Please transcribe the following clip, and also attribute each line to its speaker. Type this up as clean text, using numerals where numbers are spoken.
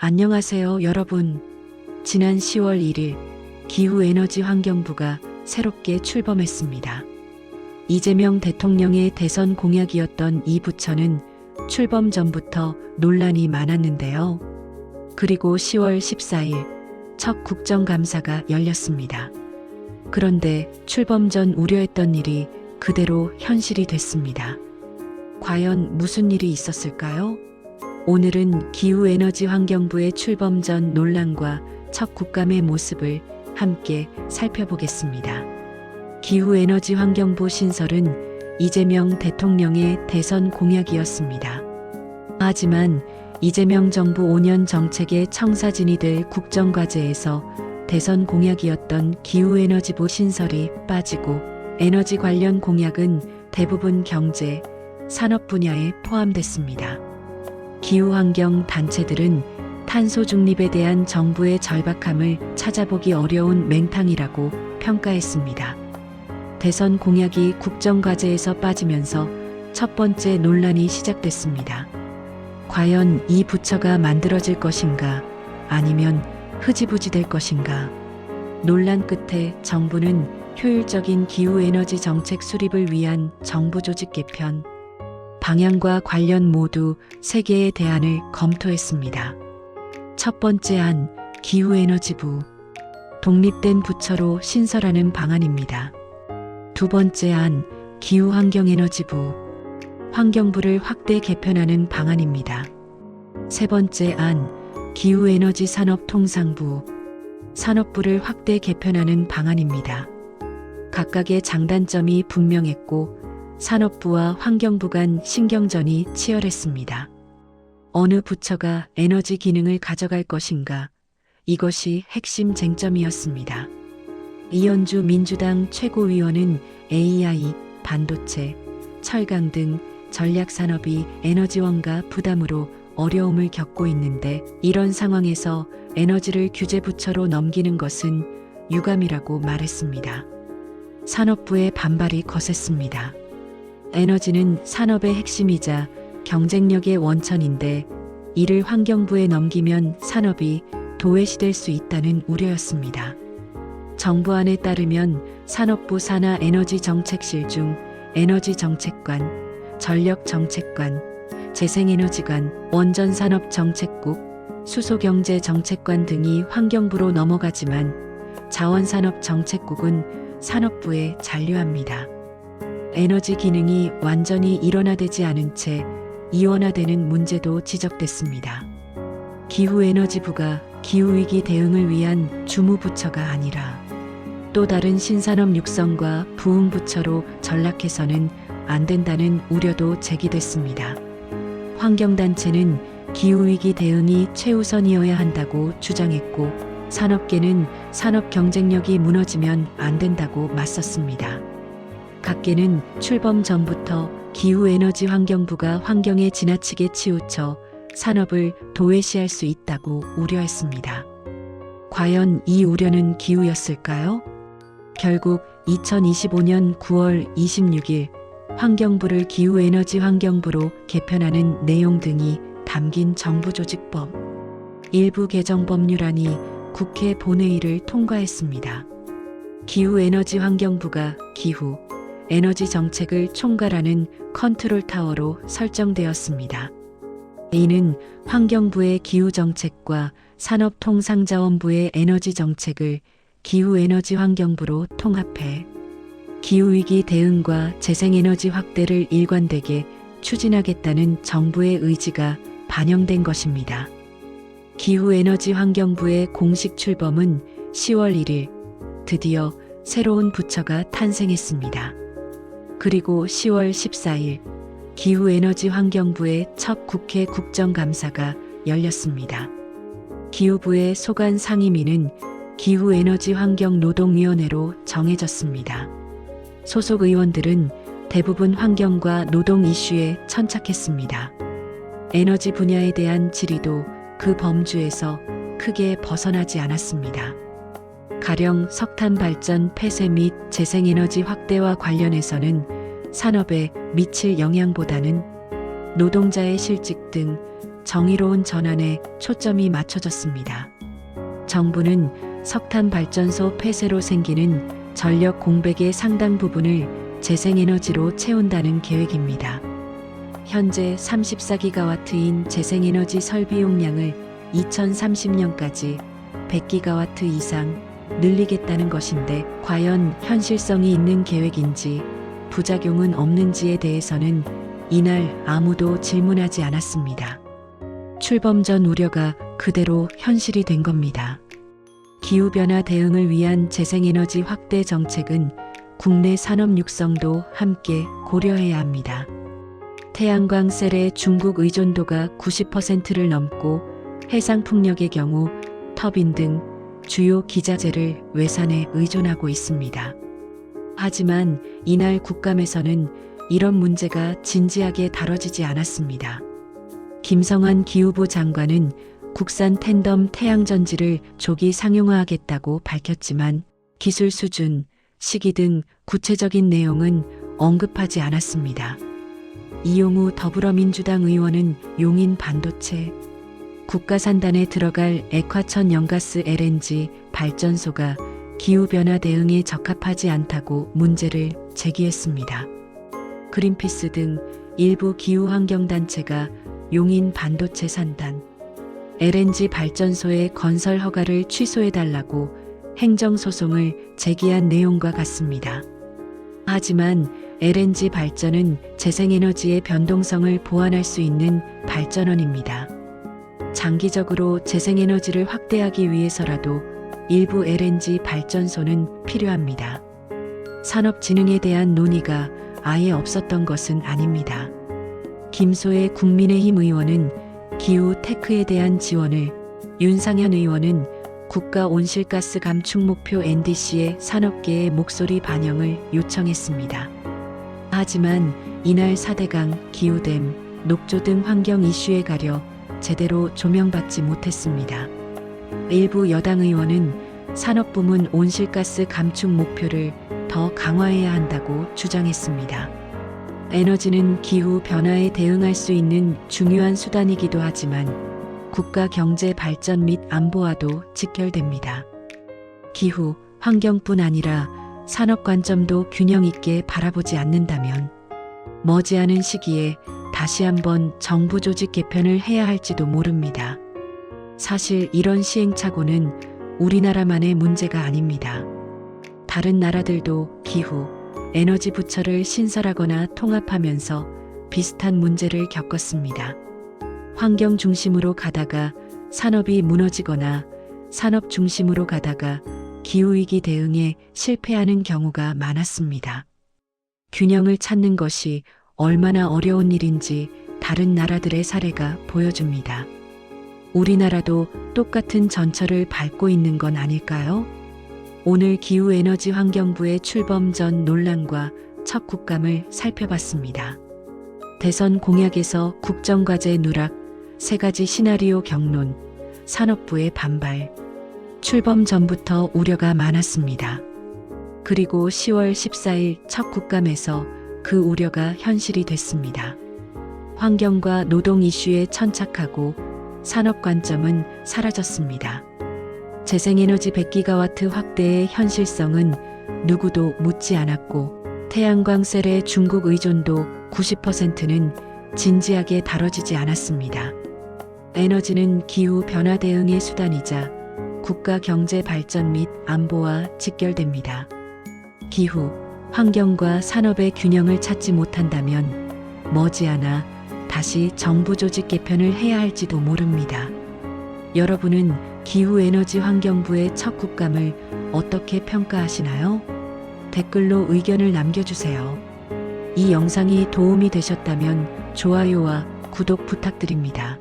Speaker 1: 안녕하세요, 여러분. 지난 10월 1일 기후에너지환경부가 새롭게 출범했습니다. 이재명 대통령의 대선 공약이었던 이 부처는 출범 전부터 논란이 많았는데요. 그리고 10월 14일 첫 국정감사가 열렸습니다. 그런데 출범 전 우려했던 일이 그대로 현실이 됐습니다. 과연 무슨 일이 있었을까요? 오늘은 기후에너지환경부의 출범 전 논란과 첫 국감의 모습을 함께 살펴보겠습니다. 기후에너지환경부 신설은 이재명 대통령의 대선 공약이었습니다. 하지만 이재명 정부 5년 정책의 청사진이 될 국정과제에서 대선 공약이었던 기후에너지부 신설이 빠지고 에너지 관련 공약은 대부분 경제, 산업 분야에 포함됐습니다. 기후환경 단체들은 탄소 중립에 대한 정부의 절박함을 찾아보기 어려운 맹탕이라고 평가했습니다. 대선 공약이 국정과제에서 빠지면서 첫 번째 논란이 시작됐습니다. 과연 이 부처가 만들어질 것인가, 아니면 흐지부지 될 것인가? 논란 끝에 정부는 효율적인 기후에너지 정책 수립을 위한 정부 조직 개편, 방향과 관련 모두 3개의 대안을 검토했습니다. 첫 번째 안, 기후에너지부. 독립된 부처로 신설하는 방안입니다. 두 번째 안, 기후환경에너지부. 환경부를 확대 개편하는 방안입니다. 세 번째 안, 기후에너지산업통상부. 산업부를 확대 개편하는 방안입니다. 각각의 장단점이 분명했고 산업부와 환경부 간 신경전이 치열했습니다. 어느 부처가 에너지 기능을 가져갈 것인가? 이것이 핵심 쟁점이었습니다. 이현주 민주당 최고위원은 AI, 반도체, 철강 등 전략산업이 에너지원가 부담으로 어려움을 겪고 있는데 이런 상황에서 에너지를 규제부처로 넘기는 것은 유감이라고 말했습니다. 산업부의 반발이 거셌습니다. 에너지는 산업의 핵심이자 경쟁력의 원천인데 이를 환경부에 넘기면 산업이 도외시될 수 있다는 우려였습니다. 정부안에 따르면 산업부 산하에너지정책실 중 에너지정책관, 전력정책관, 재생에너지관, 원전산업정책국, 수소경제정책관 등이 환경부로 넘어가지만 자원산업정책국은 산업부에 잔류합니다. 에너지 기능이 완전히 일원화되지 않은 채 이원화되는 문제도 지적됐습니다. 기후에너지부가 기후위기 대응을 위한 주무부처가 아니라 또 다른 신산업 육성과 부흥부처로 전락해서는 안 된다는 우려도 제기됐습니다. 환경단체는 기후위기 대응이 최우선이어야 한다고 주장했고 산업계는 산업 경쟁력이 무너지면 안 된다고 맞섰습니다. 각계는 출범 전부터 기후에너지환경부가 환경에 지나치게 치우쳐 산업을 도외시할 수 있다고 우려했습니다. 과연 이 우려는 기우였을까요? 결국 2025년 9월 26일 환경부를 기후에너지환경부로 개편하는 내용 등이 담긴 정부조직법 일부 개정 법률안이 국회 본회의를 통과했습니다. 기후에너지환경부가 기후, 에너지 정책을 총괄하는 컨트롤타워로 설정되었습니다. 이는 환경부의 기후정책과 산업통상자원부의 에너지정책을 기후에너지환경부로 통합해 기후위기 대응과 재생에너지 확대를 일관되게 추진하겠다는 정부의 의지가 반영된 것입니다. 기후에너지환경부의 공식 출범은 10월 1일 드디어 새로운 부처가 탄생했습니다. 그리고 10월 14일 기후에너지환경부의 첫 국회 국정감사가 열렸습니다. 기후부의 소관 상임위는 기후에너지환경노동위원회로 정해졌습니다. 소속 의원들은 대부분 환경과 노동 이슈에 천착했습니다. 에너지 분야에 대한 질의도 그 범주에서 크게 벗어나지 않았습니다. 가령 석탄 발전 폐쇄 및 재생에너지 확대와 관련해서는 산업에 미칠 영향보다는 노동자의 실직 등 정의로운 전환에 초점이 맞춰졌습니다. 정부는 석탄 발전소 폐쇄로 생기는 전력 공백의 상당 부분을 재생에너지로 채운다는 계획입니다. 현재 34기가와트인 재생에너지 설비 용량을 2030년까지 100기가와트 이상 늘리겠다는 것인데 과연 현실성이 있는 계획인지 부작용은 없는지에 대해서는 이날 아무도 질문하지 않았습니다. 출범 전 우려가 그대로 현실이 된 겁니다. 기후변화 대응을 위한 재생에너지 확대 정책은 국내 산업 육성도 함께 고려해야 합니다. 태양광 셀의 중국 의존도가 90%를 넘고 해상풍력의 경우 터빈 등 주요 기자재를 외산에 의존하고 있습니다. 하지만 이날 국감에서는 이런 문제가 진지하게 다뤄지지 않았습니다. 김성환 기후부 장관은 국산 텐덤 태양전지를 조기 상용화하겠다고 밝혔지만 기술 수준, 시기 등 구체적인 내용은 언급하지 않았습니다. 이용우 더불어민주당 의원은 용인 반도체 국가산단에 들어갈 액화천 연가스 LNG 발전소가 기후변화 대응에 적합하지 않다고 문제를 제기했습니다. 그린피스 등 일부 기후환경단체가 용인 반도체 산단 LNG 발전소의 건설 허가를 취소해달라고 행정소송을 제기한 내용과 같습니다. 하지만 LNG 발전은 재생에너지의 변동성을 보완할 수 있는 발전원입니다. 장기적으로 재생에너지를 확대하기 위해서라도 일부 LNG 발전소는 필요합니다. 산업진흥에 대한 논의가 아예 없었던 것은 아닙니다. 김소혜 국민의힘 의원은 기후 테크에 대한 지원을, 윤상현 의원은 국가 온실가스 감축 목표 NDC의 산업계의 목소리 반영을 요청했습니다. 하지만 이날 4대강, 기후댐, 녹조 등 환경 이슈에 가려 제대로 조명받지 못했습니다. 일부 여당 의원은 산업부문 온실가스 감축 목표를 더 강화해야 한다고 주장했습니다. 에너지는 기후 변화에 대응할 수 있는 중요한 수단이기도 하지만 국가 경제 발전 및 안보와도 직결됩니다. 기후, 환경뿐 아니라 산업 관점도 균형 있게 바라보지 않는다면 머지않은 시기에 다시 한번 정부 조직 개편을 해야 할지도 모릅니다. 사실 이런 시행착오는 우리나라만의 문제가 아닙니다. 다른 나라들도 기후, 에너지 부처를 신설하거나 통합하면서 비슷한 문제를 겪었습니다. 환경 중심으로 가다가 산업이 무너지거나 산업 중심으로 가다가 기후위기 대응에 실패하는 경우가 많았습니다. 균형을 찾는 것이 얼마나 어려운 일인지 다른 나라들의 사례가 보여줍니다. 우리나라도 똑같은 전철을 밟고 있는 건 아닐까요? 오늘 기후에너지환경부의 출범 전 논란과 첫 국감을 살펴봤습니다. 대선 공약에서 국정과제 누락, 3가지 시나리오 경론, 산업부의 반발, 출범 전부터 우려가 많았습니다. 그리고 10월 14일 첫 국감에서 그 우려가 현실이 됐습니다. 환경과 노동 이슈에 천착하고 산업 관점은 사라졌습니다. 재생에너지 100기가와트 확대의 현실성은 누구도 묻지 않았고 태양광 셀의 중국 의존도 90%는 진지하게 다뤄지지 않았습니다. 에너지는 기후 변화 대응의 수단이자 국가 경제 발전 및 안보와 직결됩니다. 기후, 환경과 산업의 균형을 찾지 못한다면 머지않아 다시 정부 조직 개편을 해야 할지도 모릅니다. 여러분은 기후에너지환경부의 첫 국감을 어떻게 평가하시나요? 댓글로 의견을 남겨주세요. 이 영상이 도움이 되셨다면 좋아요와 구독 부탁드립니다.